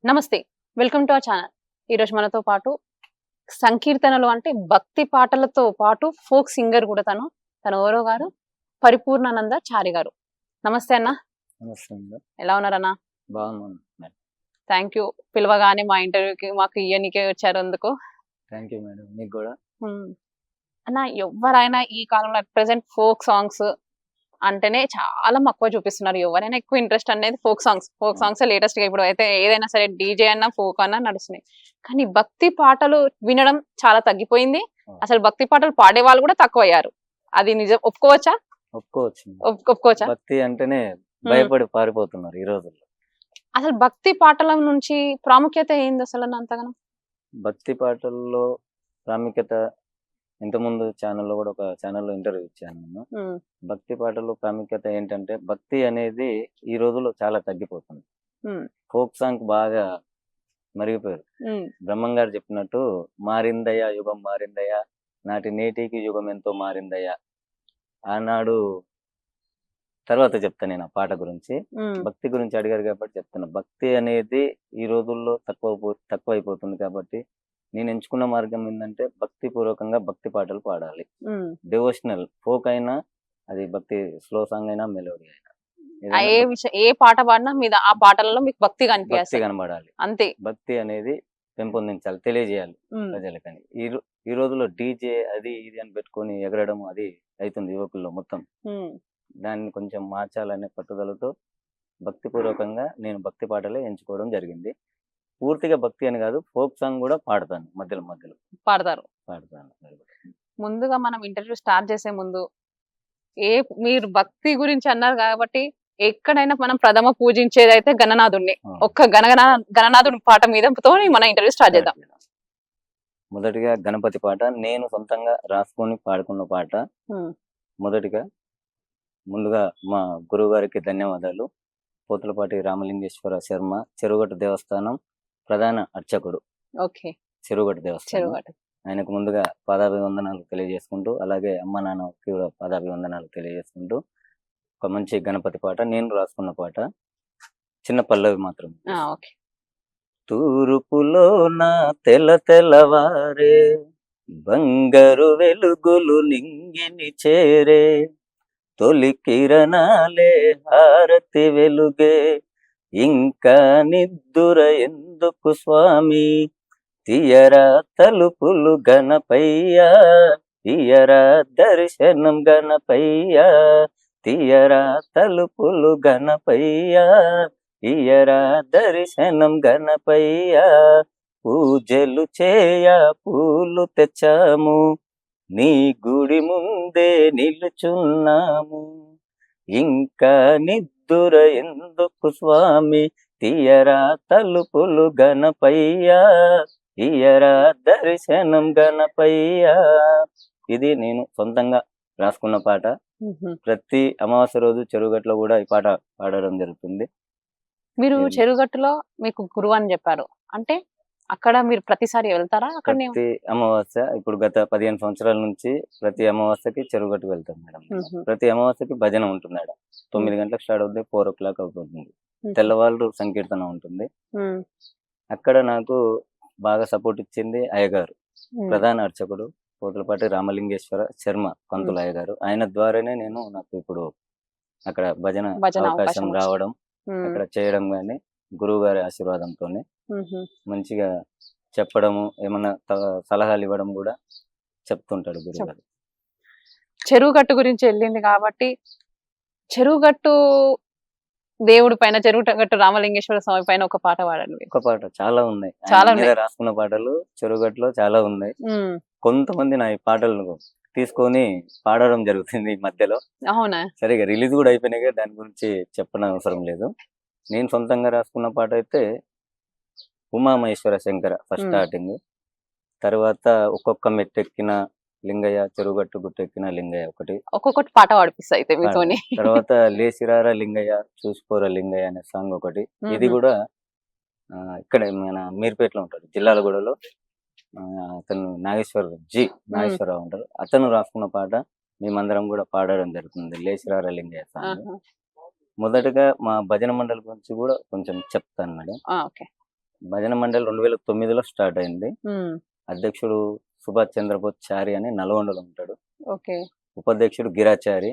నమస్తే. Welcome to our channel. ఈరోజు మనతో పాటు సంకీర్తనలు అంటే భక్తి పాటలతో పాటు ఫోక్ సింగర్ కూడా తను. తను ఎవరో గారు పరిపూర్ణానంద చారి గారు. నమస్తే అన్న. నమస్తే అండి. ఎలా ఉన్నారన్న? బాగున్నాను మేడం. Thank you. పిలవగానే మా ఇంటర్వ్యూకి మాకు ఇయ్యనీకే వచ్చారు అందుకు. Thank you madam. మీకు కూడా. అన్న ఎవరైనా ఈ కాలంలో ప్రెసెంట్ ఫోక్ సాంగ్స్ అంటేనే చాలా మక్కువ చూపిస్తున్నారు. ఎవరైనా ఎక్కువ ఇంట్రెస్ట్ అనేది ఫోక్ సాంగ్స్ లేటెస్ట్ గా ఇప్పుడు అయితే ఏదైనా సరే డీజే అన్నా ఫోక్ అన్నా నడుస్తున్నాయి. కానీ భక్తి పాటలు వినడం చాలా తగ్గిపోయింది. అసలు భక్తి పాటలు పాడే వాళ్ళు కూడా తక్కువ అయ్యారు. అది నిజం, ఒప్పుకోవచ్చా? ఒప్పుకోవచ్చు. ఒప్పుకోవచ్చా? భక్తి అంటేనే భయపడి పారిపోతున్నారు ఈ రోజుల్లో. అసలు భక్తి పాటల నుంచి ప్రాముఖ్యత ఏంది అసలు అంతగానం? భక్తి పాటల్లో ప్రాముఖ్యత ఇంతకుముందు ఛానల్లో కూడా ఒక ఛానల్లో ఇంటర్వ్యూ ఇచ్చాను నేను. భక్తి పాటల్లో ప్రాముఖ్యత ఏంటంటే భక్తి అనేది ఈ రోజుల్లో చాలా తగ్గిపోతుంది. ఫోక్ సాంగ్ బాగా మరిగిపోయారు. బ్రహ్మం గారు చెప్పినట్టు మారిందయ్యా యుగం మారిందయ్యా, నాటి నేటికి యుగం ఎంతో మారిందయ్యా. ఆనాడు తర్వాత చెప్తా నేను ఆ పాట గురించి. భక్తి గురించి అడిగారు కాబట్టి చెప్తున్నా. భక్తి అనేది ఈ రోజుల్లో తక్కువ అయిపోతుంది కాబట్టి నేను ఎంచుకున్న మార్గం ఏంటంటే భక్తి పూర్వకంగా భక్తి పాటలు పాడాలి. డివోషనల్ ఫోక్ అయినా, అది భక్తి స్లో సాంగ్ అయినా, మెలోడీ అయినా, ఏ పాట పాడినా మీద ఆ పాటలలో మీకు భక్తి కనబడాలి. అంతే. భక్తి అనేది పెంపొందించాలి, తెలియజేయాలి ప్రజలకని. ఈ రోజుల్లో డీజే అది ఇది అని పెట్టుకొని ఎగరడం అది అవుతుంది యువకుల్లో మొత్తం. దాన్ని కొంచెం మార్చాలనే పట్టుదలతో భక్తి పూర్వకంగా నేను భక్తి పాటలే ఎంచుకోవడం జరిగింది. పూర్తిగా భక్తి అని కాదు, ఫోక్ సాంగ్ కూడా పాడతాను, మధ్యలో పాడతాను. ముందుగా మనం ఇంటర్వ్యూ స్టార్ట్ చేసే ముందు మీరు భక్తి గురించి అన్నారు కాబట్టి ఎక్కడైనా మనం ప్రథమ పూజించేది అయితే గణనాథుడిని. ఒక్క గణనాథుడి పాట మీదతో మన ఇంటర్వ్యూ స్టార్ట్ చేద్దాం. మొదటిగా గణపతి పాట నేను సొంతంగా రాసుకొని పాడుకున్న పాట. మొదటిగా ముందుగా మా గురువు గారికి ధన్యవాదాలు. పోతులపాటి రామలింగేశ్వర శర్మ, చెరుగట్టు దేవస్థానం ప్రధాన అర్చకుడు. చెరుగట్టు దేవస్థానం. ఆయనకు ముందుగా పాదాభివందనాలు తెలియజేసుకుంటూ, అలాగే అమ్మ నాన్నకి కూడా పాదాభివందనాలు తెలియజేసుకుంటూ ఒక మంచి గణపతి పాట నేను రాసుకున్న పాట. చిన్న పల్లవి మాత్రం. తూర్పులో నా తెల్లవారే, బంగారు వెలుగులు నింగిని చేరే, తొలి కిరణాలే హారతి వెలుగే, ఇంకా నిద్దుర ఎందుకు స్వామి, తీయరా తలుపులు గణపయ్యా, తీయరా దర్శనం గణపయ్యా, తీయరా తలుపులు గణపయ్యా, తీయరా దర్శనం గణపయ్యా. పూజలు చేయ పూలు తెచ్చాము, నీ గుడి ముందే నిలుచున్నాము, ఇంకా నిద్దుర ఎందుకు స్వామి, తీయరా తలుపులు గణపయ్యా, తీయరా దర్శనం గణపయ్యా. ఇది నేను సొంతంగా రాసుకున్న పాట. ప్రతి అమావాస్య రోజు చెరుగట్టులో కూడా ఈ పాట పాడడం జరుగుతుంది. మీరు చెరుగట్టులో మీకు గురువు అని చెప్పారు అంటే అక్కడ మీరు ప్రతిసారి వెళ్తారా? ప్రతి అమావాస్య ఇప్పుడు గత 15 సంవత్సరాల నుంచి ప్రతి అమావాస్యకి చెరుగట్టు వెళ్తాం మేడం. ప్రతి అమావాస్యకి భజన ఉంటుంది మేడం. 9 గంటలకు స్టార్ట్ అవుతుంది, 4 o'clock అవుతుంది. తెల్లవాళ్ళు సంకీర్తన ఉంటుంది. అక్కడ నాకు బాగా సపోర్ట్ ఇచ్చింది అయ్యగారు, ప్రధాన అర్చకుడు పోతులపాటి రామలింగేశ్వర శర్మ పంతుల అయ్యగారు. ఆయన ద్వారానే నాకు ఇప్పుడు అక్కడ భజన అవకాశం రావడం, అక్కడ చేయడం గానీ గురువు గారి ఆశీర్వాదంతోనే మంచిగా చెప్పడము, ఏమన్నా సలహాలు ఇవ్వడం కూడా చెప్తుంటాడు గురువు గారు. చెరువుగట్టు గురించి వెళ్ళింది కాబట్టి చెరువుగట్టు దేవుడి పైన, చెరువుగట్టు రామలింగేశ్వర స్వామి పైన ఒక పాట పాడండి. ఒక పాట చాలా ఉన్నాయి, చాలా రాసుకున్న పాటలు చెరువుగట్టులో చాలా ఉన్నాయి. కొంతమంది నా ఈ పాటలు తీసుకొని పాడడం జరుగుతుంది ఈ మధ్యలో. అవునా? సరిగా రిలీజ్ కూడా అయిపోయినాయి, దాని గురించి చెప్పడం అవసరం లేదు. నేను సొంతంగా రాసుకున్న పాట అయితే ఉమామహేశ్వర శంకర ఫస్ట్ స్టార్టింగ్, తర్వాత ఒక్కొక్క మెట్టెక్కిన లింగయ్య, చెరుగట్టు గుట్టెక్కిన లింగయ్య ఒకటి, ఒక్కొక్కటి పాట పాడిపిస్తాయి మీతోని. తర్వాత లేసిరారా లింగయ్య చూసుకోరా లింగయ్య అనే సాంగ్ ఒకటి. ఇది కూడా ఇక్కడ మన మీర్పేటలో ఉంటాడు, జిల్లాలగూడలో. అతను నాగేశ్వరరావు ఉంటారు. అతను రాసుకున్న పాట మేమందరం కూడా పాడడం జరుగుతుంది, లేసిరారా లింగయ్య సాంగ్. మొదటగా మా భజన మండలి గురించి కూడా కొంచెం చెప్తాను మేడం. భజన మండలి 2009లో స్టార్ట్ అయింది. ఉమ్, అధ్యక్షుడు సుభాష్ చంద్రబోస్ చారి అని నల్గొండలో ఉంటాడు. ఓకే. ఉపాధ్యక్షుడు గిరాచారి,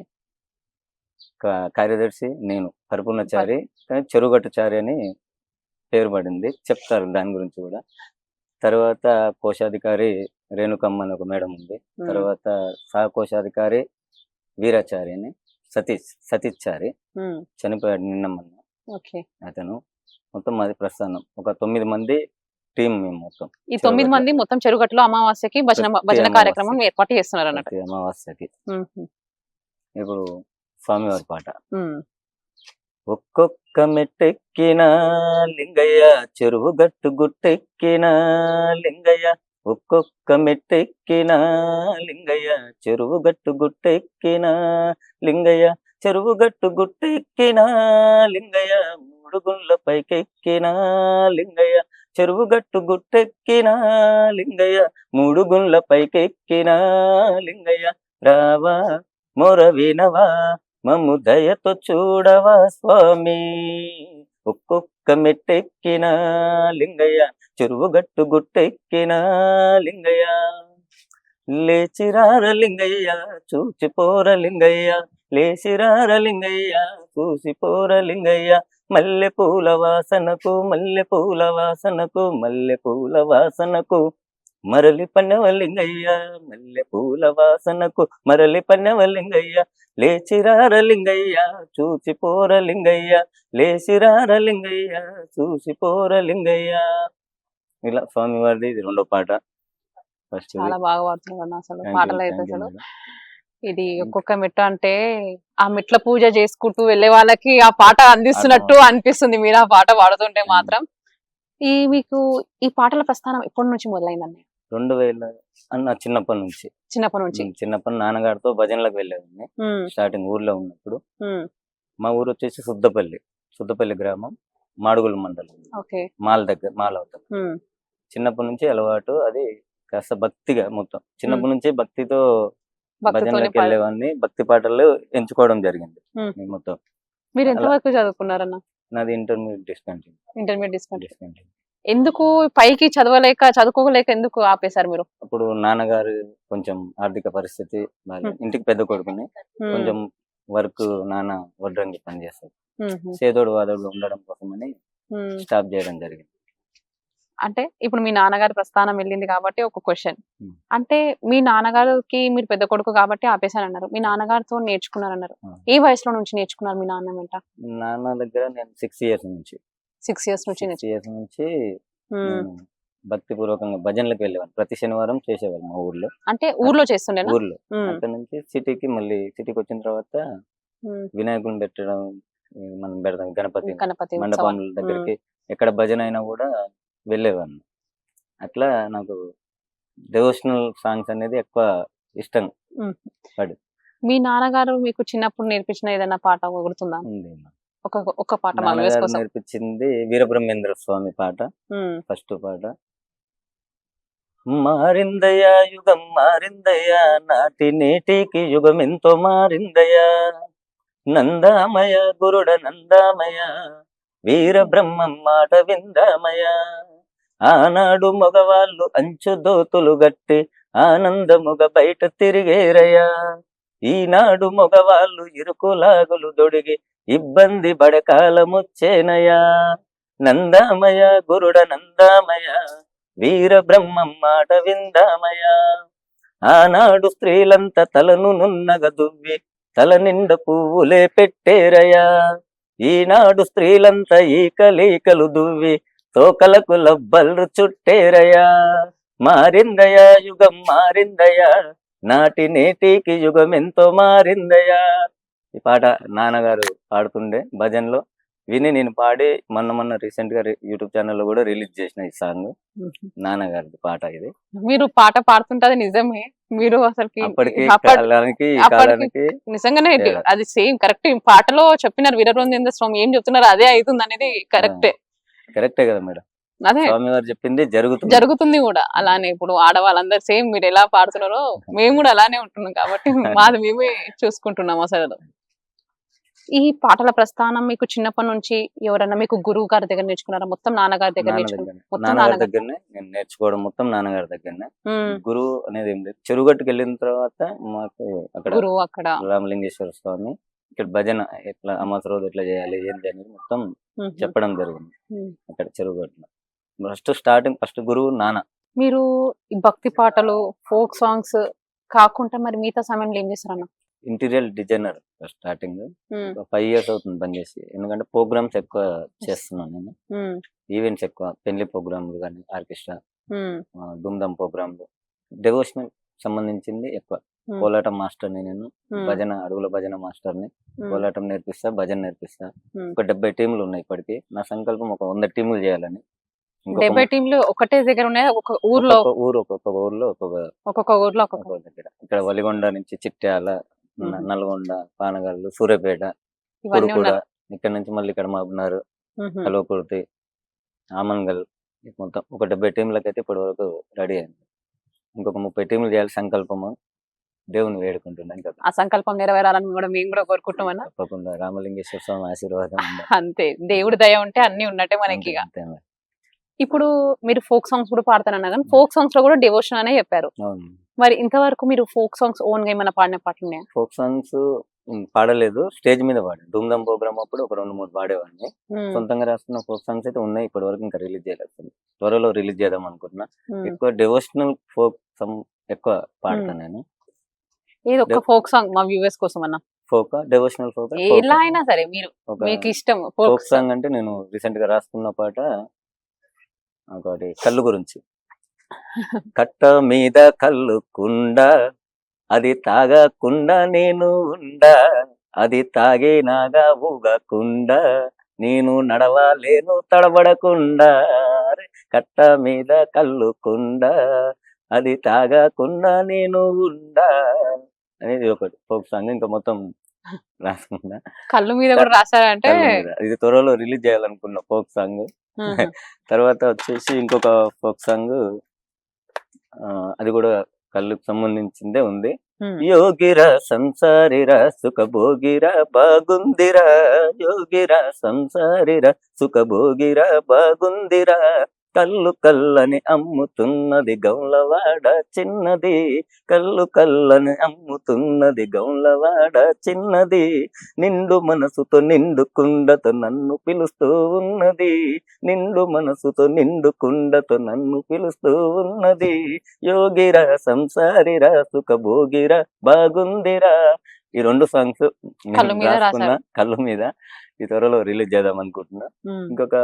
కార్యదర్శి నేను పరిపూర్ణచారి, కానీ చెరుగట్టు చారి అని పేరు పడింది. చెప్తారు దాని గురించి కూడా. తర్వాత కోశాధికారి రేణుకమ్మ అని ఒక మేడం ఉంది. తర్వాత సహ కోశాధికారి వీరాచారి అని సతీష్ చారి ఉమ్, చనిపోయాడు నిన్న మొన్న ఓకే. అతను. మొత్తం మాది ప్రస్థానం ఒక 9 మంది టీం మేము మొత్తం. ఈ 9 మంది మొత్తం చెరుగట్టులో అమావాస్యకి భజన ప్రతి కార్యక్రమం అమావాస్యకి. ఏర్పాటు చేస్తున్నారు అన్నట్టు. ప్రతి అమావాస్యకి. ఉహు, ఇప్పుడు స్వామివారి పాట. ఉమ్, ఒక్కొక్క మెట్టెక్కిన లింగయ్య, చెరువు గట్టు గుట్టెక్కిన లింగయ్య, ఒక్కొక్క మెట్టెక్కిన లింగయ్య, చెరువు గట్టు గుట్టెక్కిన లింగయ్య, చెరువు గట్టు గుట్టెక్కిన లింగయ్య, 3 గుండ్ల పైకెక్కిన లింగయ్య, చెరువు గట్టు గుట్టెక్కిన లింగయ్య, 3 గుండ్ల పైకెక్కిన లింగయ్య, రావా మొర వినవా మమ్ము దయతో చూడవా స్వామి, ఒక్కొక్క మెట్టెక్కిన లింగయ్య, చెరువు గట్టు గుట్టెక్కిన లింగయ్య, లేచిరార లింగయ్య చూచిపోర లింగయ్య, లేచిరార లింగయ్య చూసిపోర లింగయ్య, మల్లె పూల వాసనకు మల్లె పూల వాసనకు మల్లె పూల వాసనకు మరలి పన్నెవలింగయ్య, మల్లె పూల వాసనకు మరలి పన్నెవలింగయ్య, లేచిరార లింగయ్య చూచిపోర లింగయ్య, లేచిరార లింగయ్య చూసిపోర లింగయ్య. ఇలా స్వామివారిది ఇది 2వ పాట. ఫస్ట్ చాలా బాగా పాడుతున్నారు అసలు పాటలు అయితే. అసలు ఇది ఒక్కొక్క మెట్టు అంటే ఆ మెట్ల పూజ చేసుకుంటూ వెళ్ళే వాళ్ళకి ఆ పాట అందిస్తున్నట్టు అనిపిస్తుంది మీరు ఆ పాట పాడుతుంటే మాత్రం. మీకు ఈ పాటల ప్రస్థానం ఎప్పటి నుంచి మొదలైందండి? 2000 అన్న చిన్నప్పటి నుంచి. చిన్నప్పటి నాన్నగారితో భజనలకు వెళ్ళేవాడిని. స్టార్టింగ్ ఊర్లో ఉన్నప్పుడు. మా ఊరు వచ్చేసి సుద్దపల్లి గ్రామం, మాడుగుల మండలం, మాల అవుతాం. చిన్నప్పటి నుంచి అలవాటు. అది కాస్త భక్తిగా మొత్తం చిన్నప్పటి నుంచి భక్తితో భజనలకు వెళ్ళేవాడిని. భక్తి పాటలు ఎంచుకోవడం జరిగింది మొత్తం. మీరు ఎంతవరకు చదువుకున్నారన్న? నాది ఇంటర్మీడియట్ డిస్కంటిన్యూ. ఎందుకు పైకి చదువుకోలేక ఎందుకు ఆపేశారు మీరు? అప్పుడు నాన్నగారు కొంచెం ఆర్థిక పరిస్థితి, ఇంటికి పెద్ద కొడుకుని, కొంచెం వర్క్ నాన్న వడ్రంగి పని చేస్తారు. సేదోడు వాదోడు ఉండడం కోసమని స్టాప్ చేయడం జరిగింది. అంటే ఇప్పుడు మీ నాన్నగారి ప్రస్థానం వెళ్ళింది కాబట్టి ఒక క్వశ్చన్, అంటే మీ నాన్నగారికి మీరు పెద్ద కొడుకు కాబట్టి ఆపేశారన్నారు. మీ నాన్నగారితో నేర్చుకున్నారన్నారు. ఏ వయసులో నుంచి నేర్చుకున్నారు మీ నాన్న వెంట? నాన్న దగ్గర నేను 6 years నుంచి. 6 years నుంచి భక్తి పూర్వకంగా భజనలకు వెళ్ళేవాడిని. ప్రతి శనివారం చేసేవాళ్ళు మా ఊర్లో. అంటే ఊర్లో చేస్తుండే? ఊర్లో. అక్కడ నుంచి సిటీకి వచ్చిన తర్వాత వినాయకుడిని పెట్టడం, మనం పెడతాం గణపతి మండపం దగ్గరికి. ఎక్కడ భజన అయినా కూడా వెళ్ళేవాడిని. అట్లా నాకు డివోషనల్ సాంగ్స్ అనేది ఎక్కువ ఇష్టం. మీ నాన్నగారు మీకు చిన్నప్పుడు నేర్పించిన ఏదైనా పాట గుర్తుందా? ఒక పాట నేర్పించింది వీరబ్రహ్మేంద్ర స్వామి పాట. ఫస్ట్ పాట. మారిందయ్యా యుగం మారిందయ్యా, నాటి నేటికి యుగం ఎంతో మారిందయ్యా, నందామయ గురుడ నందామయ, వీరబ్రహ్మం మాట విందామయ, ఆనాడు మగవాళ్ళు అంచు దోతులు గట్టి ఆనందముగ బయట తిరిగేరయ్యా, ఈనాడు మగవాళ్ళు ఇరుకులాగులు దొడిగి ఇబ్బంది బడకాలముచ్చేనయా, నందామయ గురుడ నందామయ, వీరబ్రహ్మం మాట విందామయ, ఆనాడు స్త్రీలంతా తలను నున్నగ దువ్వి తల నిండ పువ్వులే పెట్టేరయా, ఈనాడు స్త్రీలంతా ఈకలీకలు దువ్వి తోకలకు లబ్బలు చుట్టేరయా, మారిందయా యుగం మారిందయా, నాటి నేటికి యుగం ఎంతో మారిందయా. ఈ పాట నాన్నగారు పాడుతుండే భజన్లో విని నేను పాడి మొన్న రీసెంట్ గా యూట్యూబ్ ఛానల్లో కూడా రిలీజ్ చేసిన ఈ సాంగ్. నాన్నగారి పాట ఇది. మీరు పాట పాడుతుంటది నిజమే. మీరు అసలు నిజంగానే అది సేమ్ కరెక్ట్. పాటలో చెప్పినారు వీరబ్రహ్మేంద్ర స్వామి ఏం చెప్తున్నారు అదే అవుతుంది అనేది కరెక్టే కదా మేడం. అదే స్వామి గారు చెప్పింది జరుగుతుంది కూడా అలానే. ఇప్పుడు ఆడవాళ్ళందరూ సేమ్ మీరు ఎలా పాడుతున్నారో మేము కూడా అలానే ఉంటున్నాం కాబట్టి మాది మేమే చూసుకుంటున్నాం అసలు. ఈ పాటల ప్రస్థానం మీకు చిన్నప్పటి నుంచి ఎవరైనా మీకు గురువు గారి దగ్గర నేర్చుకున్నారా? మొత్తం నాన్నగారి దగ్గర నాన్న నేర్చుకున్నారా? దగ్గరనే మొత్తం నాన్నగారి నాన్నగారు. దగ్గరనే నేను నేర్చుకోవడం మొత్తం నాన్నగారి దగ్గరనే. ఉమ్, గురువు అనేది ఏం లేదు. చెరుగట్టుకు వెళ్ళిన తర్వాత మాకు అక్కడ గురువు అక్కడ. రామలింగేశ్వర స్వామి ఇక్కడ భజన ఎట్లా అమాస రోజు ఎట్లా చేయాలి ఏంటి అనేది మొత్తం ఉహు, చెప్పడం జరిగింది ఉమ్. అక్కడ చెరుగట్టులో. ఫస్ట్ గురువు నాన్న. మీరు ఈ భక్తి పాటలు, ఫోక్ సాంగ్స్ కాకుండా మరి మిగతా సమయంలో ఏం చేస్తారన్న? ఇంటీరియర్ డిజైనర్ స్టార్టింగ్ ఉమ్, 5 years అవుతుంది బంద్ చేసి. ఎందుకంటే ప్రోగ్రామ్స్ ఎక్కువ చేస్తున్నాను నేను. ఉమ్, ఈవెంట్స్ ఎక్కువ, పెళ్లి ప్రోగ్రాంలు కానీ, ఆర్కెస్ట్రా, ఉమ్, ధూమ్ధామ్ ప్రోగ్రాంలు, డెవోషనల్ సంబంధించింది ఎక్కువ. ఉమ్, కోలాటం మాస్టర్ని నేను, ఉమ్, భజన అడుగుల భజన మాస్టర్ని. ఉమ్, కోలాటం నేర్పిస్తా, భజన నేర్పిస్తా. ఉమ్. ఒక 70 టీంలు ఉన్నాయి ఇప్పటికి. నా సంకల్పం ఒక 100 టీంలు చేయాలని. ఇంకొక 70 టీంలు ఒకటే దగ్గర ఉన్నాయి, ఒక్కొక్క ఊర్లో ఒక్కొక్క ఊర్లో ఒక్కొక్క ఒక్కొక్క దగ్గర. ఇక్కడ వలిగొండ నుంచి చిట్యాల, ఉహు. నల్గొండ, పానగల్లు, సూర్యాపేట, ఇవన్నీ కురుకూడ, ఉన్నారు. ఇక్కడ నుంచి మళ్ళీ ఇక్కడ మహబూబ్నగర్, ఉహు. కల్వకుర్తి, ఆమన్గల్, మొత్తం ఒక 70 టీంలకి అయితే ఇప్పటి వరకు రెడీ అయింది. ఇంకొక 30 టీంలు చేయాలి సంకల్పము. దేవుని వేడుకుంటున్నాను కదా. ఆ సంకల్పం నెరవేరాలని కూడా మేము కూడా కోరుకుంటామన్నా. తప్పకుండా రామలింగేశ్వర స్వామి ఆశీర్వాదం ఉండాలి. అంతే, దేవుడి దయ ఉంటే అన్ని ఉన్నట్టే మనకి. అంతే, ఇక అంతే మరి. ఇప్పుడు మీరు ఫోక్ సాంగ్స్ కూడా పాడతానన్నా కానీ ఫోక్ సాంగ్స్ లో కూడా డివోషన్ అనే చెప్పారు. అవును. మరి ఇంతవరకు మీరు ఫోక్ సాంగ్స్ ఓన్ గా ఏమైనా పాడిన పాటలు ఉన్నాయా? ఫోక్ సాంగ్స్ పాడలేదు, స్టేజ్ మీద పాడాను. ధూమ్ధామ్ ప్రోగ్రామ్ అప్పుడు ఒక 2-3 పాడేవాడిని. ఉమ్, సొంతంగా రాసుకున్న ఫోక్ సాంగ్స్ అయితే ఉన్నాయి, ఇప్పటి వరకు ఇంకా రిలీజ్ చేయలేదు. త్వరలో రిలీజ్ చేద్దాం అనుకుంటున్నా. ఉమ్. ఎక్కువ డివోషనల్ ఫోక్ సాంగ్ ఎక్కువ పాడతాను నేను. ఏదో ఒక ఫోక్ సాంగ్ మా వ్యూవర్స్ కోసం అన్న, ఫోక్ డివోషనల్ ఫోక్ ఎలా అయినా సరే మీరు ఒక మీకు ఇష్టం ఫోక్ ఫోక్ సాంగ్ అంటే నేను రీసెంట్ గా రాసుకున్న పాట ఒకటి కళ్ళు గురించి. కట్ట మీద కళ్ళు కుండ, అది తాగకుండా నేను ఉండా, అది తాగేనాగా ఊగకుండా, నేను నడవలేను తడబడకుండా. కట్ట మీద కళ్ళు కుండ, అది తాగకుండా నేను ఉండా అనేది ఒకటి ఫోక్ సాంగ్. ఇంకా మొత్తం రాసుకున్నా. కళ్ళు మీద కూడా రాశారంటే. కళ్ళు మీద ఇది త్వరలో రిలీజ్ చేయాలనుకున్న ఫోక్ సాంగ్. ఉహు, తర్వాత వచ్చేసి ఇంకొక ఫోక్ సాంగ్, అది కూడా కళ్ళుకు సంబంధించిందే ఉంది. ఉమ్. యోగిరా సంసారిరా సుఖభోగిరా బాగుందిరా, యోగిరా సంసారిరా సుఖభోగిరా బాగుందిరా, కళ్ళు కళ్ళని అమ్ముతున్నది గౌలవాడ చిన్నది, కళ్ళు కళ్ళని అమ్ముతున్నది గౌలవాడ చిన్నది, నిండు మనసుతో నిండు కుండతో నన్ను పిలుస్తూ ఉన్నది, నిండు మనసుతో నిండు కుండతో నన్ను పిలుస్తూ ఉన్నది, యోగిరా సంసారిరా సుఖభోగిరా బాగుందిరా. ఈ 2 సాంగ్స్ కళ్ళు మీద రాసుకున్న రాశారు. కళ్ళు మీద. ఈ త్వరలో రిలీజ్ చేద్దాం అనుకుంటున్నా. ఉమ్, ఇంకొక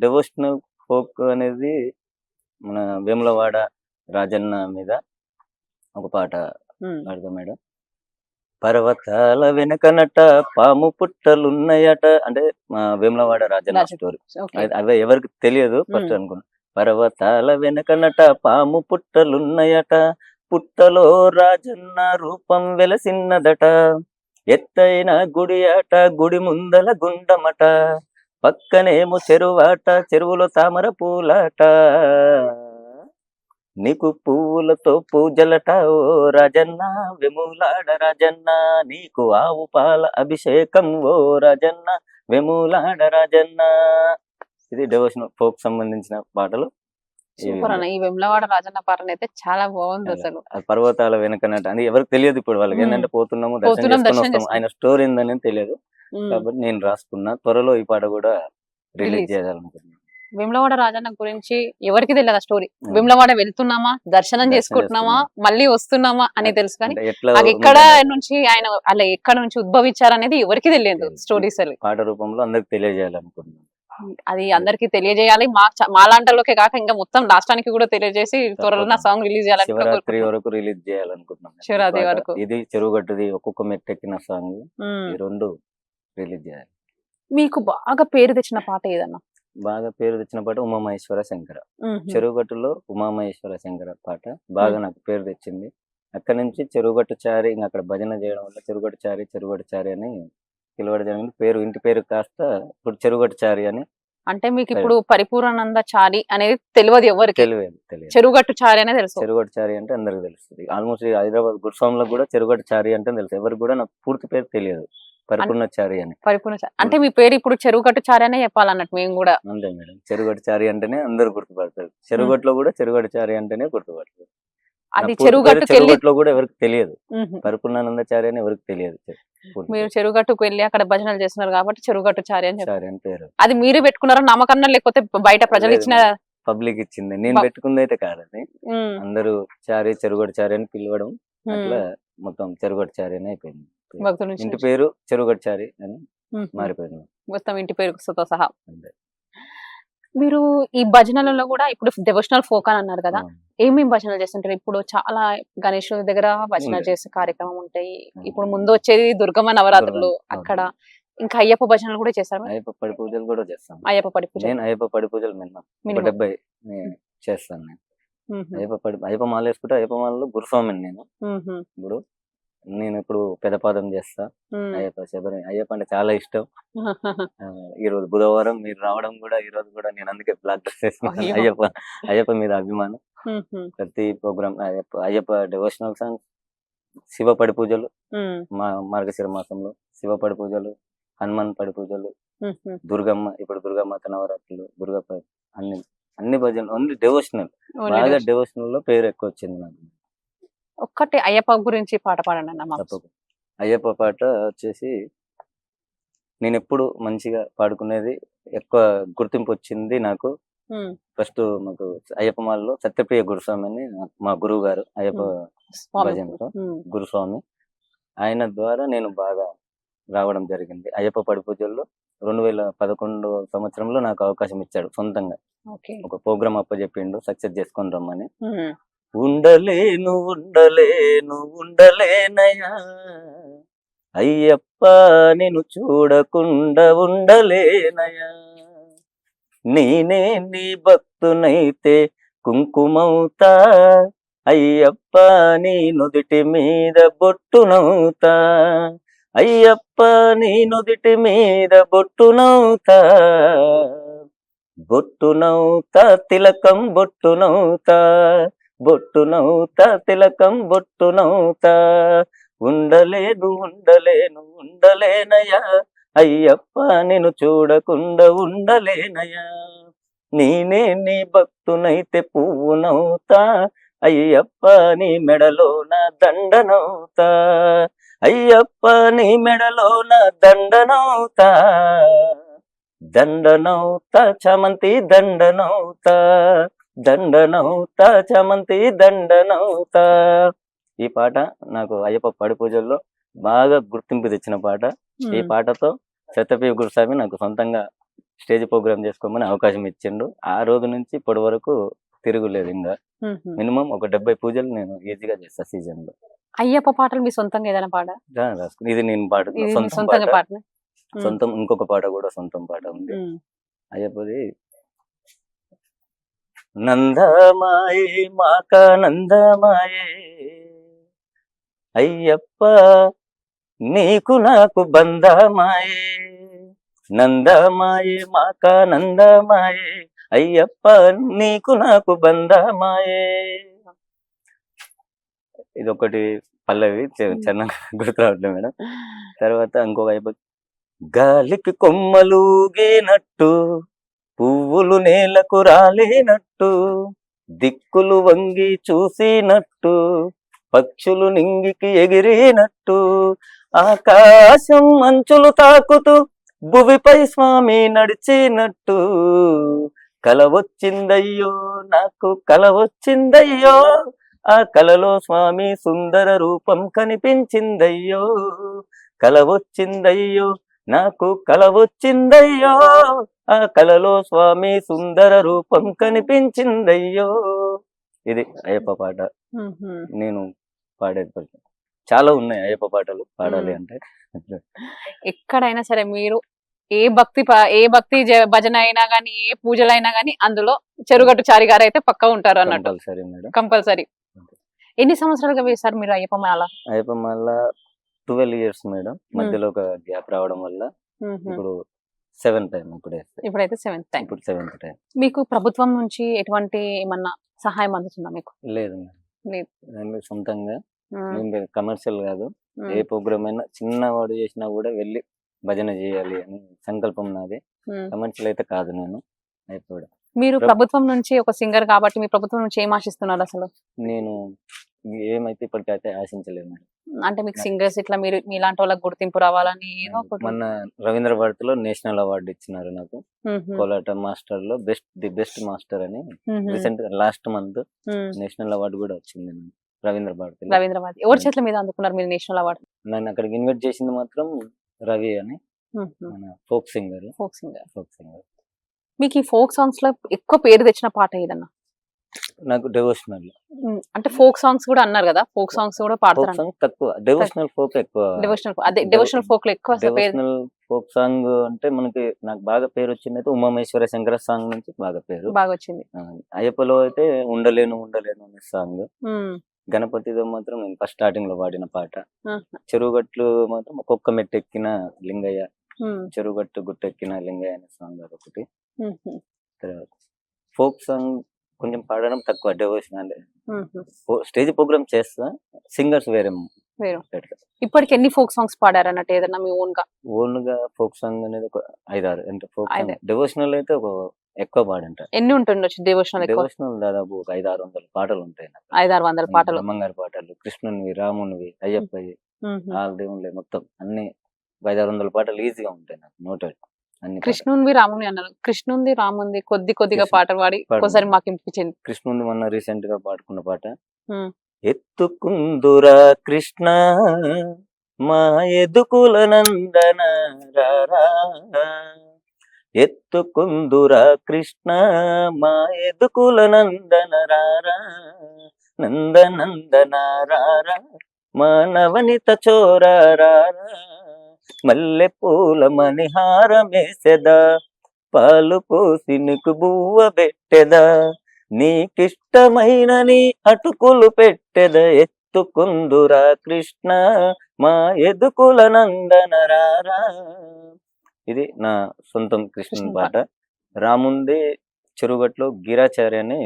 డివోషనల్ ఫోక్ అనేది మన వేములవాడ రాజన్న మీద ఒక పాట ఉమ్. పాడదాం మేడం. పర్వతాల వెనకనట పాము పుట్టలున్నాయట, అంటే మా వేములవాడ రాజన్న రాజన్న. స్టోరీ. ఓకే. అవే ఎవరికి తెలియదు, ఫస్ట్ అనుకున్నా. పర్వతాల వెనకనట పాము పుట్టలున్నాయట, పుట్టలో రాజన్న రూపం వెలసిన్నదట, ఎత్తైన గుడి అట, గుడి ముందల గుండమట, పక్కనేమో చెరువాట, చెరువులో తామర పూలాట, నీకు పువ్వులతో పూజలట ఓ రాజన్న, వెములాడ రాజన్న, నీకు ఆవు పాల అభిషేకం ఓ రాజన్న, వెములాడ రాజన్న. ఇది డివోషనల్ ఫోక్ సంబంధించిన పాటలు. సూపర్ అన్న, ఈ వెమ్లవాడ రాజన్న పాటలు అయితే చాలా బాగుంది అసలు. ఆ పర్వతాల వెనకనట అని ఎవరికి తెలియదు ఇప్పుడు వాళ్ళకి. ఉమ్. ఏంటంటే పోతున్నాము దర్శనం పోతున్నాం, చేసుకొని దర్శనం వస్తాం, చేసుకొని. ఆయన స్టోరీ ఏందని తెలియదు. ఉమ్. కాబట్టి నేను రాసుకున్నా, త్వరలో ఈ పాట కూడా రిలీజ్ రిలీజ్. చేయాలనుకుంటున్నాను. వేములవాడ రాజన్న గురించి ఎవరికి తెలియదు ఆ స్టోరీ. వేములవాడ వెళ్తున్నామా, దర్శనం చేసుకుంటున్నామా, మళ్ళీ వస్తున్నామా అని తెలుసు కానీ అంటే ఎట్లా అది ఎక్కడ నుంచి ఆయన అలా ఎక్కడ నుంచి ఉద్భవించారు అనేది ఎవరికి తెలియదు స్టోరీస్. పాట రూపంలో అందరికి తెలియజేయాలనుకుంటున్నాను. అది అందరికి తెలియజేయాలి, మాలాంటలోకే కాక ఇంకా మొత్తం రాష్ట్రానికి కూడా తెలియజేసి త్వరలో నా సాంగ్ రిలీజ్ చేయాలని కూడా శివరాత్రి కోరుకుంటున్నాను. వరకు రిలీజ్ చేయాలనుకుంటున్నాను. శివరాత్రి పాట. వరకు. ఇది చెరువుగట్టుది ఒక్కొక్క మెట్టెక్కిన సాంగ్, ఉమ్. ఈ 2 రిలీజ్ చేయాలి. మీకు బాగా పేరు తెచ్చిన పాట ఏదన్నా? బాగా పేరు తెచ్చిన పాట ఉమామహేశ్వర శంకర. ఉహు. చెరువుగట్టులో ఉమామహేశ్వర శంకర పాట బాగా నాకు పేరు తెచ్చింది. అక్కడి నుంచి చెరువుగట్టు చారి, ఇంకా అక్కడ భజన చేయడం వల్ల చెరువుగట్టు చారి అని పిలవడం జరిగింది. పేరు ఇంటి పేరు కాస్త ఇప్పుడు చెరువుగట్టు చారి అని. అంటే మీకు ఇప్పుడు పరిపూర్ణానంద చారి అనేది తెలియదు ఎవరికి, తెలియదు. చెరువుగట్టు చారి అనేది తెలుసు. చెరువుగట్టు చారి అంటే అందరికి తెలుస్తుంది. ఆల్మోస్ట్ హైదరాబాద్ గురుస్వామిలో కూడా చెరువుగట్టు చారి అంటే తెలుసు. ఎవరికి కూడా నాకు పూర్తి పేరు తెలియదు. పరిపూర్ణచారి అని. అంటే మీ పేరు ఇప్పుడు చెరువుగట్టు చారి అనే చెప్పాలన్నట్టు మేము కూడా. అంతే మేడం, చెరుగట్టుచారి అంటేనే అందరు గుర్తుపడతారు. చెరుగట్టులో కూడా చెరుగట్టుచారి అంటేనే గుర్తుపడతారు. అది చెరువుగట్టుకెళ్ళి చెరుగట్టులో కూడా ఎవరికి తెలియదు, పరిపూర్ణానందచారి అని ఎవరికి తెలియదు. మీరు చెరువుగట్టుకు వెళ్ళి అక్కడ భజనలు చేస్తున్నారు కాబట్టి చెరువుగట్టు చారి అని చారి అని పేరు. అది మీరు పెట్టుకున్నారా నామకరణం లేకపోతే బయట ప్రజలు ఇచ్చిన? పబ్లిక్ ఇచ్చింది, నేను పెట్టుకుంది అయితే కాదని. అందరూ చారి చెరుగట్టు చారి అని పిలవడం, అట్లా మొత్తం చెరుగట్టు చారి అని అయిపోయింది. ఇంటి పేరు చెరుగట్టు చారి అని మారిపోయింది మొత్తం, ఇంటి పేరుతో సహా. మీరు ఈ భజనలలో కూడా ఇప్పుడు డివోషనల్ ఫోక్ అని అన్నారు కదా, ఏమేమి భజనలు చేస్తుంటారు? ఇప్పుడు చాలా గణేశుడి దగ్గర భజన చేసే కార్యక్రమం ఉంటాయి. ఇప్పుడు ముందు వచ్చేది దుర్గమ్మ నవరాత్రులు, అక్కడ ఇంకా అయ్యప్ప భజనలు కూడా చేస్తారు. అయ్యప్ప పడి పూజలు కూడా చేస్తాను. అయ్యప్ప పడి పూజ, నేను అయ్యప్ప పడి పూజలు మినిమం 70 చేస్తాను. నేను అయ్యప్ప మాల వేసుకుంటే అయ్యప్ప మాలలో గురుస్వామిని నేను. ఇప్పుడు పెదపాదం చేస్తా. అయ్యప్ప శబరి అయ్యప్ప అంటే చాలా ఇష్టం. ఈ రోజు బుధవారం మీరు రావడం కూడా, ఈ రోజు కూడా నేను అందుకే బ్లాక్ డ్రెస్ వేసుకున్నాను. అయ్యప్ప మీద అభిమానం. ప్రతి program Ayyappa devotional songs, Shiva పడి పూజలు, మార్గశిర మాసంలో శివ పడి పూజలు, హనుమాన్ పడి పూజలు, దుర్గమ్మ, ఇప్పుడు దుర్గమ్మ నవరాత్రులు, దుర్గ అన్ని భజనలు, ఓన్లీ డివోషనల్. బాగా డివోషనల్ లో పేరు ఎక్కువ వచ్చింది నాకు. ఒక్కటి అయ్యప్ప గురించి పాట పాడండి అన్న. అయ్యప్ప పాట వచ్చేసి నేను ఎప్పుడు మంచిగా పాడుకునేది, ఎక్కువ గుర్తింపు వచ్చింది నాకు. ఫస్ట్ మాకు అయ్యప్ప మాలలో సత్యప్రియ గురుస్వామి అని మా గురువు గారు, అయ్యప్ప భజనలో గురుస్వామి, ఆయన ద్వారా నేను బాగా రావడం జరిగింది. అయ్యప్ప పడి పూజల్లో 2011 సంవత్సరంలో నాకు అవకాశం ఇచ్చాడు సొంతంగా. ఒక ప్రోగ్రామ్ అప్పచెప్పిండు, సక్సెస్ చేసుకొని రమ్మని. ఉండలేను ఉండలేను ఉండలేనయా అయ్యప్ప నేను చూడకుండా ఉండలేనయా, నేనే నీ భక్తునైతే కుంకుమవుతా అయ్యప్ప, నీ నుదిటి మీద బొట్టునవుతా అయ్యప్ప, నీ నుదిటి మీద బొట్టునవుతా, బొట్టునవుతా తిలకం బొట్టునవుతా, బొట్టునవుతా తిలకం బొట్టునవుతా, ఉండలేను ఉండలేను ఉండలేనయా అయ్యప్ప నేను చూడకుండా ఉండలేనయా, నేనే నీ భక్తునైతే పువ్వునవుతా అయ్యప్ప, నీ మెడలోన దండనవుతా అయ్యప్ప, నీ మెడలోన దండనవుతా, దండనవుతా చమంతి దండనవుతా, దండనవుతా చమంతి దండనవుతా. ఈ పాట నాకు అయ్యప్ప పడి పూజల్లో బాగా గుర్తింపు తెచ్చిన పాట. ఈ పాటతో సత్యప్రియ గురుస్వామి నాకు సొంతంగా స్టేజ్ ప్రోగ్రామ్ చేసుకోమని అవకాశం ఇచ్చిండు. ఆ రోజు నుంచి ఇప్పటి వరకు తిరుగులేదు. ఇంకా మినిమం ఒక 70 పూజలు నేను ఈజీగా చేస్తా సీజన్ లో. అయ్యప్ప పాటలు మీ సొంతంగా ఏదైనా పాట రాసుకుని, ఇది నేను పాడుతున్నా సొంతం. ఇంకొక పాట కూడా సొంతం పాట ఉంది అయ్యప్పది. నందమాయే మాక నందమాయే అయ్యప్ప, నీకు నాకు బంధమాయే, నందమాయే మాక నందమాయే అయ్యప్ప, నీకు నాకు బంధమాయే. ఇది ఒకటి పల్లవి, చిన్నగా గుర్తు రావట్లేదు మేడం. తర్వాత ఇంకొక అయ్యప్ప, గాలికి కొమ్మలుగేనట్టు పువ్వులు నేలకు రాలేనట్టు, దిక్కులు వంగి చూసినట్టు పక్షులు నింగికి ఎగిరినట్టు, ఆకాశం మంచులు తాకుతూ భువిపై స్వామి నడిచినట్టు, కల వచ్చిందయ్యో నాకు కల వచ్చిందయ్యో, ఆ కలలో స్వామి సుందర రూపం కనిపించిందయ్యో, కల వచ్చిందయ్యో నాకు కల వచ్చిందయ్యో, ఆ కలలో స్వామి సుందర రూపం కనిపించిందయ్యో. ఇది అయ్యప్ప పాట. నేను పాడేది చాలా ఉన్నాయి అయ్యప్ప పాటలు పాడాలి అంటే. ఎక్కడైనా సరే మీరు ఏ భక్తి భజన అయినా గానీ, ఏ పూజలైనా గానీ అందులో చెరుగట్టు చారి గారు అయితే పక్కా ఉంటారు అన్నట్టు. కంపల్సరీ. ఎన్ని సంవత్సరాలుగా వేశారు మీరు అయ్యప్ప మాల? అయ్యప్ప మాల 12 years మేడం. మధ్యలో ఒక గ్యాప్ రావడం వల్ల ఇప్పుడు 7th time. ఇప్పుడైతే 7th time. ఇప్పుడు 7th time. మీకు ప్రభుత్వం నుంచి ఎటువంటి ఏమన్నా సహాయం అందుతుందా మీకు? లేదు, సొంతంగా కమర్షియల్ కాదు, ఏ ప్రోగ్రామ్ అయినా చిన్నవాడు చేసినా కూడా వెళ్ళి భజన చేయాలి అని సంకల్పం నాది. కమర్షియల్ అయితే కాదు నేను అయిపోయాడు. మీరు ప్రభుత్వం నుంచి ఒక సింగర్ కాబట్టి మీ ప్రభుత్వం నుంచి ఏం ఆశిస్తున్నారు అసలు? నేను ఏమైతే ఇప్పటికైతే ఆశించలేదు మేడం. అంటే మీకు సింగర్స్ ఇట్లా మీరు మీలాంటి వాళ్ళకి గుర్తింపు రావాలని ఏదో ఒకటి. మొన్న రవీంద్ర భారతిలో నేషనల్ అవార్డు ఇచ్చినారు నాకు. కోలాట మాస్టర్ లో ది బెస్ట్ మాస్టర్ అని రీసెంట్ గా లాస్ట్ మంత్ నేషనల్ అవార్డు కూడా వచ్చింది నాకు రవీంద్ర భారతి. రవీంద్ర భారతి ఎవరి చేతుల మీద అందుకున్నారు మీరు నేషనల్ అవార్డు? నన్ను అక్కడికి ఇన్వైట్ చేసింది మాత్రం రవి అని మన ఫోక్ సింగర్. మీకు ఈ ఫోక్ సాంగ్స్ లో ఎక్కువ పేరు తెచ్చిన పాట ఏదన్నా? నాకు డెవోషనల్ అంటే ఫోక్ సాంగ్స్ కూడా అన్నారు కదా, ఫోక్ సాంగ్స్ కూడా పాడతారు. తక్కువ డెవోషనల్ ఫోక్ ఎక్కువ. డెవోషనల్ ఫోక్ లో ఎక్కువ డెవోషనల్ ఫోక్ సాంగ్ అంటే నాకు బాగా పేరు వచ్చింది అయితే ఉమామేశ్వర శంకర సాంగ్ నుంచి బాగా వచ్చింది. అయ్యప్పలో అయితే ఉండలేను అనే సాంగ్. గణపతితో మాత్రం నేను ఫస్ట్ స్టార్టింగ్ లో పాడిన పాట. చెరువుగట్లు మాత్రం ఒక్కొక్క మెట్టెక్కిన లింగయ్య, చెరువుగట్టు గుట్టెక్కిన లింగయ్య అనే సాంగ్ అదొకటి. ఫోక్ సాంగ్ కొంచెం పాడడం తక్కువ. డెవోషన్ స్టేజ్ ప్రోగ్రామ్ చేస్తా, సింగర్స్ వేరే. ఇప్పటికి ఎన్ని ఫోక్ సాంగ్స్ పాడారు అన్నట్టు ఏదన్నా మీ ఓన్ గా? ఫోక్ సాంగ్ అనేది ఒక 5-6 అంటే ఫోక్ సాంగ్. డెవోషనల్ అయితే ఒక ఎక్కువ పాడంట. ఎన్ని ఉంటుండొచ్చు డెవోషనల్? డెవోషనల్ దాదాపు ఒక 500-600 పాటలు ఉంటాయి. 500-600 పాటలు. బ్రహ్మంగారి పాటలు, కృష్ణునివి, రామునివి, అయ్యప్పవి, వాళ్ళ దేవుళ్ళే మొత్తం అన్ని 500-600 పాటలు ఈజీగా ఉంటాయి నాకు నోటెడ్. కృష్ణుంది రాముని అన్నారు. కృష్ణుంది రాముంది కొద్దిగా పాటలు పాడి ఒకసారి మాకు వినిపించింది. కృష్ణుంది మొన్న రీసెంట్ గా పాడుకున్న పాట. ఎత్తుకుందురా కృష్ణ మా ఎదుకుల నందన రారా, ఎత్తుకుందురా కృష్ణ మా ఎదుకుల నందన రారా, నందనందన రారా మా నవనిత చోరారా, మల్లె పూల మణిహారమేసెదా, పాలు పోసి నీకు బువ్వ పెట్టెదా, నీకిష్టమైన నీ అటుకులు పెట్టెదా, ఎత్తుకుందురా కృష్ణ మా ఎదుకుల నందన రారా. ఇది నా సొంతం కృష్ణుని పాట. రాముంది చెరువుగట్లో గిరాచారి అని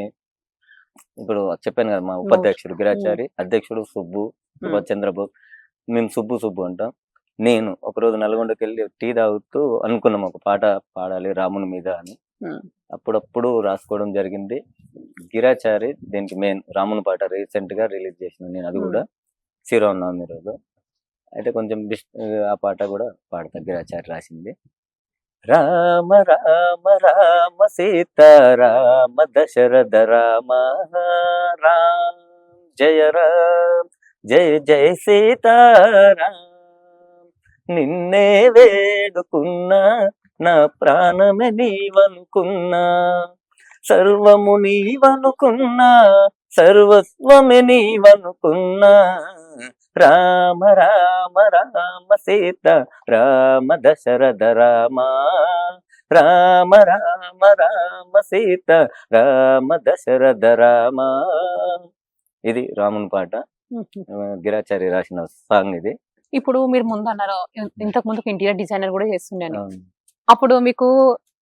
ఇప్పుడు చెప్పాను కదా, మా ఉపాధ్యక్షుడు గిరాచారి, అధ్యక్షుడు సుబ్బు, సుభాష్ చంద్రబోస్. మేము సుబ్బు అంటాం. నేను ఒకరోజు నల్గొండకి వెళ్ళి టీ తాగుతూ అనుకున్నాం ఒక పాట పాడాలి రాముని మీద అని. అప్పుడప్పుడు రాసుకోవడం జరిగింది. గిరాచారి దీనికి మెయిన్ రాముని పాట రీసెంట్ గా రిలీజ్ చేసిన నేను. అది కూడా శ్రీరామనవమి రోజు. అయితే కొంచెం ఆ పాట కూడా పాడతా. గిరాచారి రాసింది. రామ రామ రామ సీతారామ దశరథ రామ రామ జయ రామ జయ జయ సీతారామ, నిన్నే వేడుకున్నా నా ప్రాణమే నీవనుకున్నా, సర్వము నీవనుకున్నా సర్వస్వమే నీవనుకున్నా, రామ రామ రామ సీత రామ దశరథ రామ, రామ రామ రామ సీత రామ దశరథ రామ. ఇది రాముని పాట. గిరాచారి రాసిన సాంగ్ ఇది. ఇప్పుడు మీరు ముందు అన్నారు ఇంతకు ముందు ఇంటీరియర్ డిజైనర్ కూడా చేస్తుండేను. అప్పుడు మీకు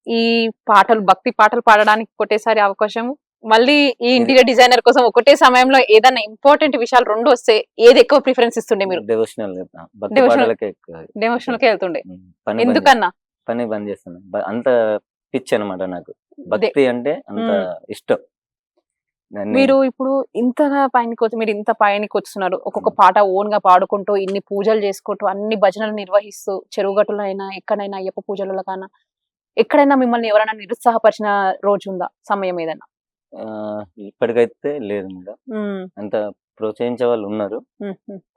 ఈ పాటలు భక్తి పాటలు పాడడానికి ఒకటేసారి అవకాశం, మళ్ళీ ఈ ఇంటీరియర్ డిజైనర్ కోసం ఒకటే సమయంలో ఏదైనా ఇంపార్టెంట్ విషయాలు రెండు వస్తే ఏది ఎక్కువ ప్రిఫరెన్స్ ఇస్తుండే మీరు? డెవోషనల్ కే వెళ్తుండే. ఎందుకన్నా? పని బంద్ చేస్తున్నా. అంత పిచ్చి అనమాట నాకు భక్తి అంటే, అంత ఇష్టం. మీరు ఇప్పుడు మీరు ఇంత పైనకి వస్తున్నారు, ఒక్కొక్క పాట ఓన్ గా పాడుకుంటూ ఇన్ని పూజలు చేసుకుంటూ అన్ని భజనలు నిర్వహిస్తూ, చెరువుగట్టులో అయినా ఎక్కడైనా అయ్యప్ప పూజలలో కన్నా ఎక్కడైనా మిమ్మల్ని ఎవరైనా నిరుత్సాహపరిచిన రోజు ఉందా, సమయం ఏదైనా? ఇప్పటికైతే లేదు మేడం. అంత ప్రోత్సహించే వాళ్ళు ఉన్నారు,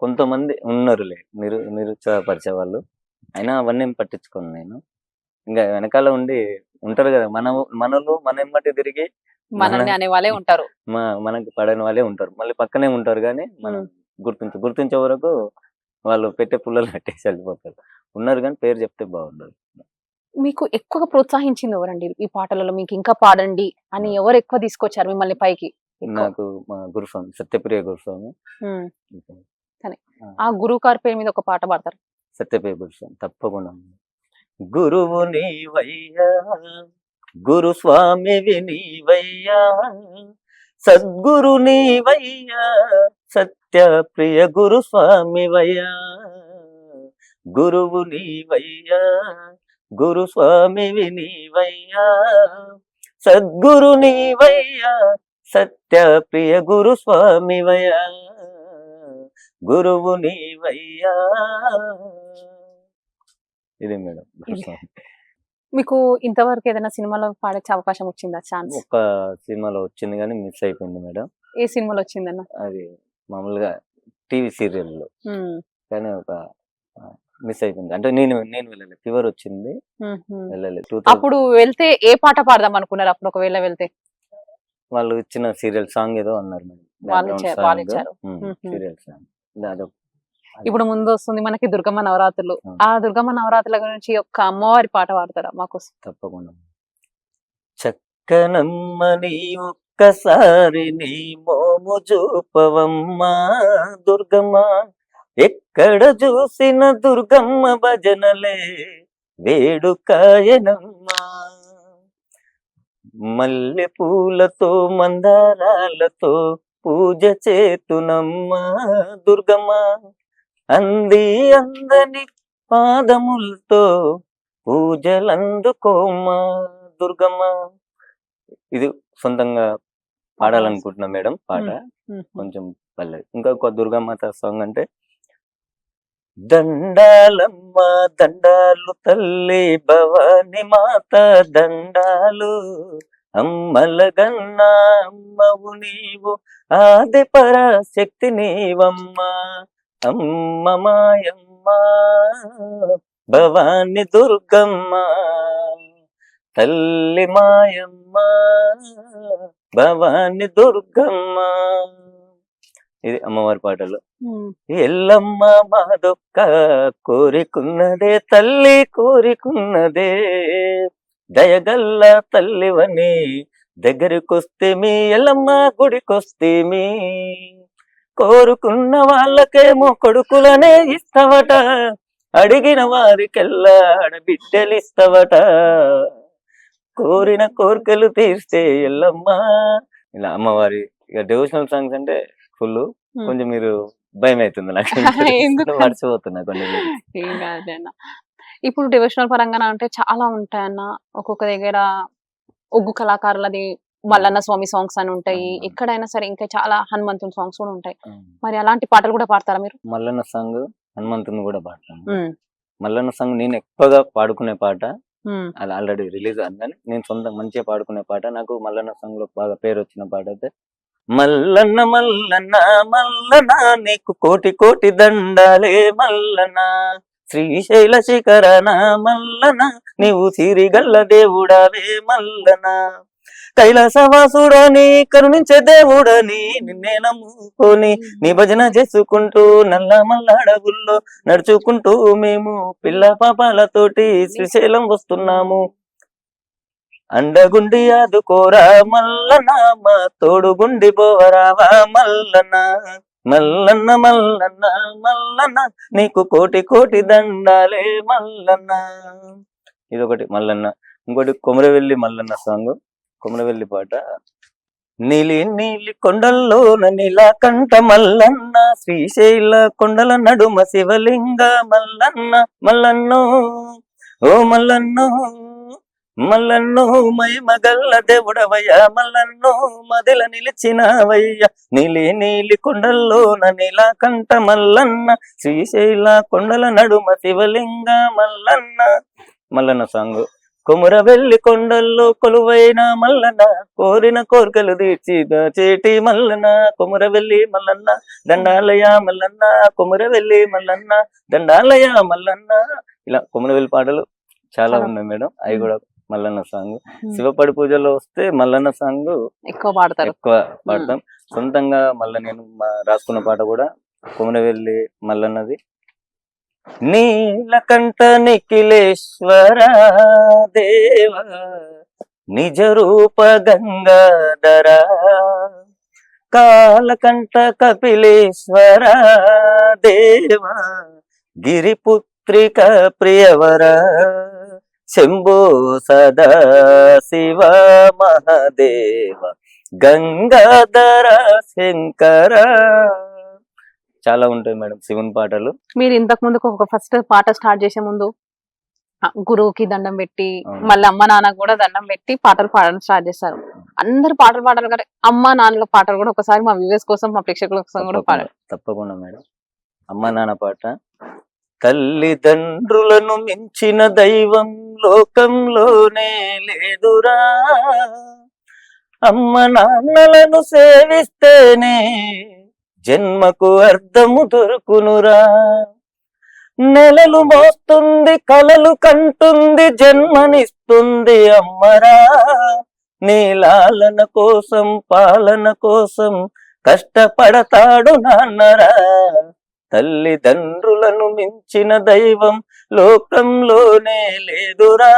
కొంతమంది ఉన్నారులే నిరుత్సాహపరిచే వాళ్ళు. అయినా అవన్నీ పట్టించుకోను నేను. ఇంకా వెనకాల ఉండి ఉంటారు కదా మనలో మన ఎమ్మటి తిరిగి మనల్ని అనే వాళ్ళే ఉంటారు, మనకి పడని వాళ్ళే ఉంటారు, మళ్ళీ పక్కనే ఉంటారు. కానీ మనం గుర్తించే వరకు వాళ్ళు పెట్టే పుల్లలు పెట్టేసి వెళ్ళిపోతారు. ఉన్నారు కానీ పేరు చెప్తే బాగుండదు. మీకు ఎక్కువగా ప్రోత్సహించింది ఎవరండి ఈ పాటలలో? మీకు ఇంకా పాడండి అని ఎవరు ఎక్కువ తీసుకొచ్చారు మిమ్మల్ని పైకి? నాకు మా గురుస్వామి సత్యప్రియ గురుస్వామి. ఆ గురువు గారి పేరు మీద ఒక పాట పాడతారు? సత్యప్రియ గురుస్వామి తప్పకుండా. గురువు నీవయ్యా గురుస్వామి నీవయ్యా, సద్గురు నీవయ్యా సత్య ప్రియ గురు స్వామివయ్యా, గురువు నీవయ్యా, గురు స్వామివి నీవయ్యా, సద్గురు నీవయ్యా, సత్య ప్రియ గురు స్వామివయ్యా, గురువు నీవయ్యా. ఇది మేడం గురుస్వామి. మీకు ఇంతవరకు ఏదైనా సినిమాలో పాడే అవకాశం వచ్చిందా ఛాన్స్? ఒక సినిమాలో వచ్చింది కానీ మిస్ అయిపోయింది మేడం. ఏ సినిమాలో వచ్చిందన్న? అది మామూలుగా టీవీ సీరియల్లో, కానీ ఒక మిస్ అయిపోయింది. అంటే నేను వెళ్ళలేదు, ఫీవర్ వచ్చింది, వెళ్ళలేదు. అప్పుడు వెళ్తే ఏ పాట పాడదాం అనుకున్నారు? అప్పుడు ఒకవేళ వెళ్తే వాళ్ళు ఇచ్చిన సీరియల్ సాంగ్ ఏదో అన్నారు మేడం, వాళ్ళు ఇచ్చారు. Serial song. ఇప్పుడు ముందు వస్తుంది మనకి దుర్గమ్మ నవరాత్రులు. ఆ దుర్గమ్మ నవరాత్రుల గురించి ఒక అమ్మవారి పాట పాడతారా మాకు? తప్పకుండా. చక్కనమ్మ నీ ఒక్కసారి నీ మోము చూపవమ్మా దుర్గమ్మ, ఎక్కడ చూసిన దుర్గమ్మ భజనలే వేడుకాయనమ్మా, మల్లె పూలతో మందారాలతో పూజ చేతునమ్మా దుర్గమ్మ, అందని పాదములతో పూజలందుకోమ్మా దుర్గమ్మ. ఇది సొంతంగా పాడాలనుకుంటున్నా మేడం పాట, కొంచెం పల్లె. ఇంకొక దుర్గమాత సాంగ్ అంటే, దండాలమ్మ దండాలు తల్లి భవాని మాత దండాలు, అమ్మలగన్నా అమ్మవు నీవు ఆది పరాశక్తి నీవమ్మా, అమ్మ మాయమ్మ భవాని దుర్గమ్మ, తల్లి మాయమ్మ భవాని దుర్గమ్మ. ఇది అమ్మవారి పాటలు. ఎల్లమ్మ మాదొక్క కోరికున్నదే తల్లి కోరికున్నదే, దయగల్ల తల్లివని దగ్గరికొస్తే మీ ఎల్లమ్మ గుడికొస్తే మీ, కోరుకున్న వాళ్ళకేమో కొడుకులనే ఇస్తవట, అడిగిన వారికెల్లా ఆడబిడ్డలిస్తవట, కోరిన కోరికలు తీర్స్తే ఎల్లమ్మ. ఇలా అమ్మవారి ఇక డివోషనల్ సాంగ్స్ అంటే ఫుల్, కొంచెం మీరు భయం అవుతుంది నాకు, మర్చిపోతున్నా కొన్ని. ఇప్పుడు డివోషనల్ పరంగా అంటే చాలా ఉంటాయన్న. ఒక్కొక్క దగ్గర ఒగ్గు కళాకారులది మల్లన్న స్వామి సాంగ్స్ అని ఉంటాయి, ఎక్కడైనా సరే ఇంకా చాలా హనుమంతుని సాంగ్స్ కూడా ఉంటాయి. మరి అలాంటి పాటలు కూడా పాడతారా మీరు? మల్లన్న సాంగ్, హనుమంతుని కూడా పాడతాను. మల్లన్న సాంగ్ నేను ఎక్కువగా పాడుకునే పాట, అది ఆల్రెడీ రిలీజ్ అయిందని నేను సొంతంగా మంచిగా పాడుకునే పాట. నాకు మల్లన్న సాంగ్ లో బాగా పేరు వచ్చిన పాట అయితే, మల్లన్న మల్లన్న మల్లన్న నీకు కోటి కోటి దండాలే మల్లన్న, శ్రీశైల శిఖరన మల్లన నీవు సిరిగల్ల దేవుడావే మల్లన, కైలాసవాసుడని కరుణించే దేవుడని నిన్నే నమ్ముకొని నీ భజన చేసుకుంటూ నల్ల మల్ల అడవుల్లో నడుచుకుంటూ మేము పిల్ల పాపాలతోటి శ్రీశైలం వస్తున్నాము, అండగుండి ఆదుకోరా మల్లన మా తోడుగుండి పోవరావా మల్లన, మల్లన్న మల్లన్న మల్లన్న నీకు కోటి కోటి దండాలే మల్లన్న. ఇదొకటి మల్లన్న. ఇంకోటి కొమరవెల్లి మల్లన్న సాంగ్, కొమరవెల్లి పాట. నీలి నీలి కొండల్లోన నీలకంఠ మల్లన్న, శ్రీశైల కొండల నడుమ శివలింగ మల్లన్న, మల్లన్నో ఓ మల్లన్నో మల్లన్నో మహిమగల్ల దేవుడవయ్య మల్లన్నో మదిల నిలిచినవయ్య, నీలి నీలి కొండల్లోన నీలకంఠ మల్లన్న, శ్రీశైల కొండల నడుమ శివలింగ మల్లన్న. మల్లన్న సాంగ్. కొమురవెల్లి కొండల్లో కొలువైన మల్లన్న, కోరిన కోరికలు తీర్చి చేటి మల్లన్న, కొమురవెల్లి మల్లన్న దండాలయ మల్లన్న, కొమురవెల్లి మల్లన్న దండాలయ మల్లన్న. ఇలా కొమురవెల్లి పాటలు చాలా ఉన్నాయి మేడం, అవి కూడా మల్లన్న సాంగ్. శివపడి పూజలో వస్తే మల్లన్న సాంగ్ ఎక్కువ పాడతాం. సొంతంగా మళ్ళీ నేను రాసుకున్న పాట కూడా కొమురవెల్లి మల్లన్నది. నీలకంఠ నిఖిలేశ్వర దేవ నిజ రూప గంగాధర, కాలకంఠ కపిలేశ్వర దేవ గిరిపుత్రిక ప్రియవర, శంభో సదా శివ మహాదేవ గంగాధర శంకర. చాలా ఉంటాయి మేడం శివుని పాటలు. మీరు ఇంతకు ముందు ఒక ఫస్ట్ పాట స్టార్ట్ చేసే ముందు గురువుకి దండం పెట్టి అవును. మళ్ళీ అమ్మ నాన్నకు కూడా దండం పెట్టి పాటలు పాడడం స్టార్ట్ చేస్తారు. అందరు పాటలు పాడాలి కదా, అమ్మ నాన్నల పాటలు కూడా ఒకసారి మా వ్యూవర్స్ కోసం, మా ప్రేక్షకుల కోసం కూడా తప్పకుండా పాడారు. తప్పకుండా మేడం. అమ్మ నాన్న పాట. తల్లిదండ్రులను మించిన దైవం లోకంలోనే లేదురా, అమ్మ నాన్నలను సేవిస్తేనే జన్మకు అర్థము దొరుకునురా, నెలలు మోస్తుంది కలలు కంటుంది జన్మనిస్తుంది అమ్మరా, నీ లాలన కోసం పాలన కోసం కష్టపడతాడు నాన్నరా, తల్లిదండ్రులను మించిన దైవం లోకంలోనే లేదురా,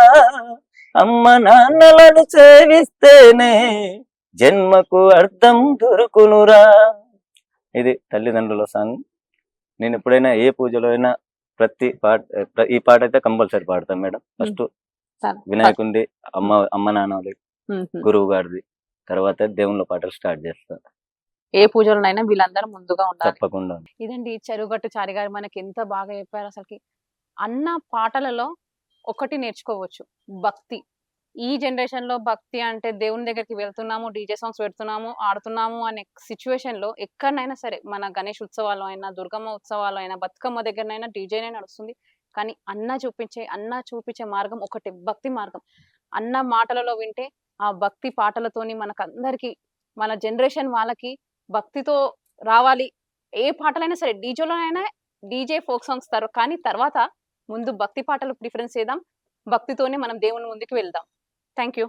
అమ్మ నాన్నలను సేవిస్తేనే జన్మకు అర్థం దొరుకునురా. ఇది తల్లిదండ్రుల సాంగ్. నేను ఎప్పుడైనా ఏ పూజలో అయినా ప్రతి పాట ఈ పాట అయితే కంపల్సరీ పాడతాను మేడం. ఫస్ట్ వినాయకుడి, అమ్మ నాన్నది, గురువు గారిది, తర్వాత దేవుళ్ళ పాటలు స్టార్ట్ చేస్తాను. ఏ పూజలోనైనా వీళ్ళందరూ ముందుగా ఉండాలి. తప్పకుండా. ఇదండి చెరుగట్టు చారి గారు మనకి ఎంత బాగా చెప్పారు. అసలుకి అన్న పాటలలో ఒకటి నేర్చుకోవచ్చు, భక్తి. ఈ జనరేషన్ లో భక్తి అంటే దేవుని దగ్గరికి వెళ్తున్నాము, డీజే సాంగ్స్ పెడుతున్నాము, ఆడుతున్నాము అనే సిచ్యువేషన్ లో ఎక్కడనైనా సరే, మన గణేష్ ఉత్సవాలు అయినా, దుర్గమ్మ ఉత్సవాలు అయినా, బతుకమ్మ దగ్గరనైనా డీజేనే నడుస్తుంది. కానీ అన్న చూపించే మార్గం ఒకటి, భక్తి మార్గం. అన్న మాటలలో వింటే ఆ భక్తి పాటలతోని మనకందరికి, మన జనరేషన్ వాళ్ళకి భక్తితో రావాలి. ఏ పాటలైనా సరే, డీజేలోనైనా డీజే ఫోక్ సాంగ్స్ కానీ తర్వాత ముందు భక్తి పాటలు ప్రిఫరెన్స్ చేద్దాం. భక్తితోనే మనం దేవుని ముందుకు వెళ్దాం. Thank you.